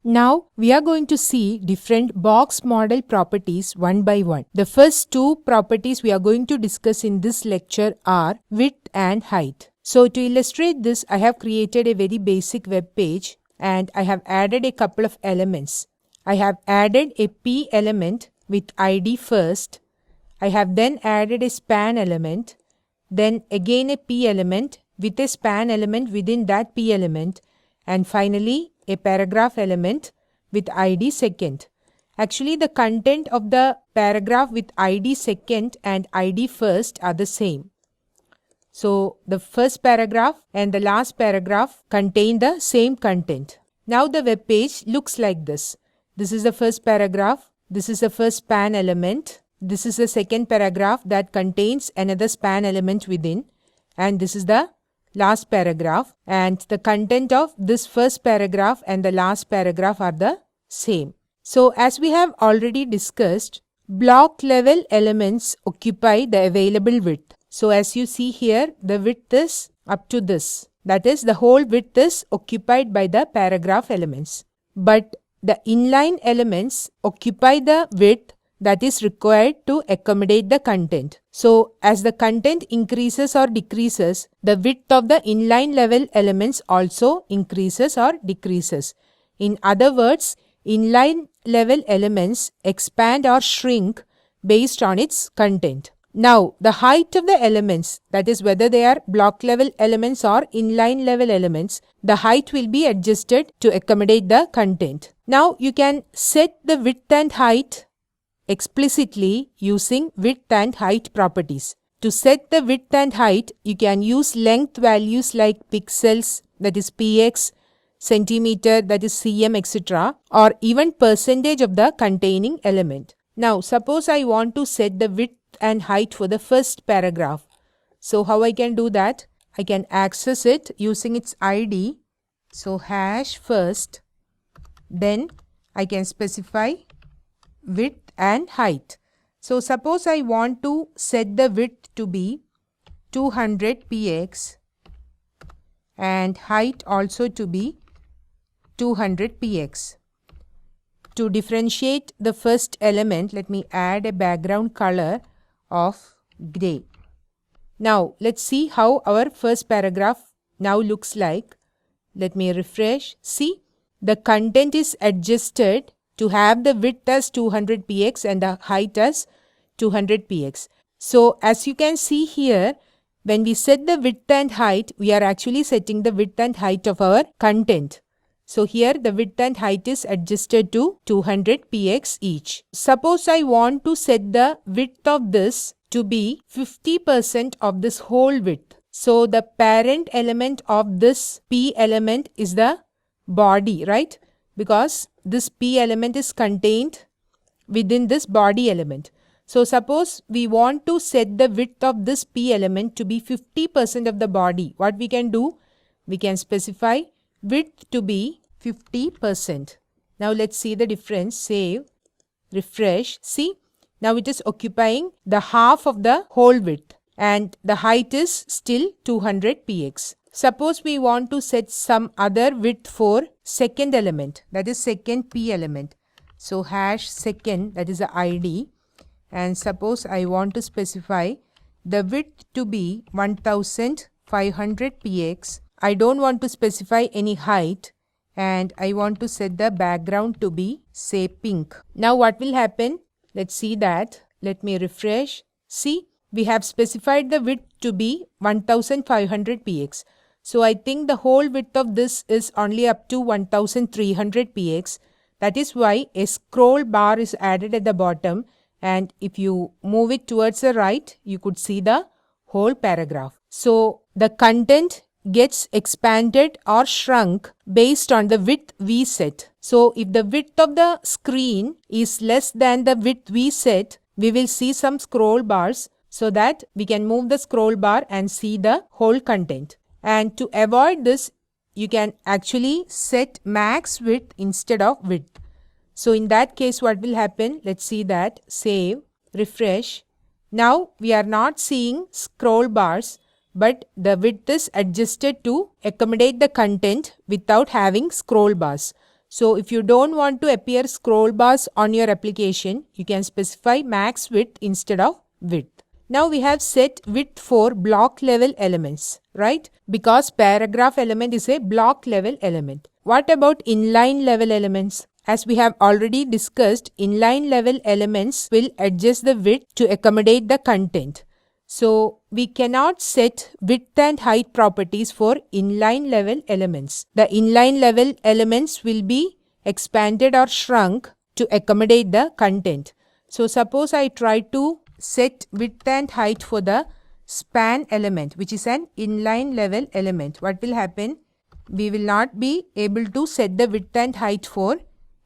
Now we are going to see different box model properties one by one. The first two properties we are going to discuss in this lecture are width and height. So to illustrate this, I have created a very basic web page and I have added a couple of elements. I have added a P element with ID first. I have then added a span element, then again a P element with a span element within that P element, and finally a paragraph element with ID second. Actually, the content of the paragraph with ID second and ID first are the same. So the first paragraph and the last paragraph contain the same content. Now the web page looks like this. This is the first paragraph. This is the first span element. This is the second paragraph that contains another span element within. And this is the last paragraph, and the content of this first paragraph and the last paragraph are the same. So as we have already discussed, block level elements occupy the available width. So as you see here, the width is up to this. That is, the whole width is occupied by the paragraph elements. But the inline elements occupy the width that is required to accommodate the content. So as the content increases or decreases, the width of the inline level elements also increases or decreases. In other words, inline level elements expand or shrink based on its content. Now, the height of the elements, that is whether they are block level elements or inline level elements, the height will be adjusted to accommodate the content. Now, you can set the width and height explicitly using width and height properties. To set the width and height, you can use length values like pixels, that is px, centimeter, that is cm, etc., or even percentage of the containing element. Now, suppose I want to set the width and height for the first paragraph. So how I can do that? I can access it using its ID. So hash first, then I can specify width and height. So suppose I want to set the width to be 200 px and height also to be 200 px. To differentiate the first element, let me add a background color of gray. Now let's see how our first paragraph now looks like. Let me refresh. See, the content is adjusted to have the width as 200 px and the height as 200 px. So as you can see here, when we set the width and height, we are actually setting the width and height of our content. So here the width and height is adjusted to 200 px each. Suppose I want to set the width of this to be 50% of this whole width. So the parent element of this P element is the body, right? Because this P element is contained within this body element. So suppose we want to set the width of this P element to be 50% of the body. What we can do? We can specify width to be 50%. Now let's see the difference. Save, refresh. See, now it is occupying the half of the whole width and the height is still 200 px. Suppose we want to set some other width for second element, that is second P element. So hash second, that is the ID, and suppose I want to specify the width to be 1500 px. I don't want to specify any height and I want to set the background to be, say, pink. Now what will happen? Let's see that. Let me refresh. See, we have specified the width to be 1500 px. So I think the whole width of this is only up to 1300 px. That is why a scroll bar is added at the bottom, and if you move it towards the right, you could see the whole paragraph. So the content gets expanded or shrunk based on the width we set. So if the width of the screen is less than the width we set, we will see some scroll bars so that we can move the scroll bar and see the whole content. And to avoid this, you can actually set max width instead of width. So in that case, what will happen? Let's see that. Save, refresh. Now we are not seeing scroll bars, but the width is adjusted to accommodate the content without having scroll bars. So if you don't want to appear scroll bars on your application, you can specify max width instead of width. Now we have set width for block level elements, right? Because paragraph element is a block level element. What about inline level elements? As we have already discussed, inline level elements will adjust the width to accommodate the content. So we cannot set width and height properties for inline level elements. The inline level elements will be expanded or shrunk to accommodate the content. So suppose I try to set width and height for the span element, which is an inline level element. What will happen? We will not be able to set the width and height for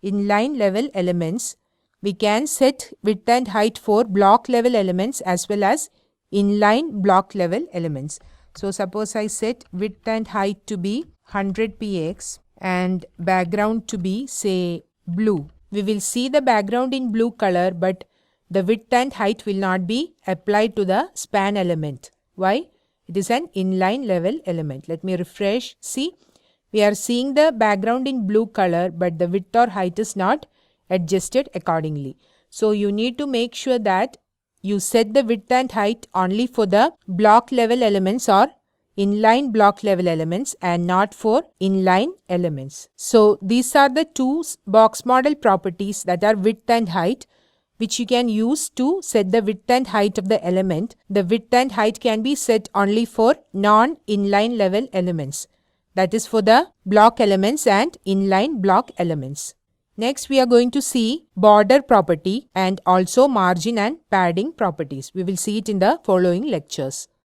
inline level elements. We can set width and height for block level elements as well as inline block level elements. So suppose I set width and height to be 100 px and background to be, say, blue. We will see the background in blue color, but the width and height will not be applied to the span element. Why? It is an inline level element. Let me refresh. See, we are seeing the background in blue color, but the width or height is not adjusted accordingly. So you need to make sure that you set the width and height only for the block level elements or inline block level elements and not for inline elements. So these are the two box model properties, that are width and height, which you can use to set the width and height of the element. The width and height can be set only for non-inline level elements. That is for the block elements and inline block elements. Next, we are going to see border property and also margin and padding properties. We will see it in the following lectures.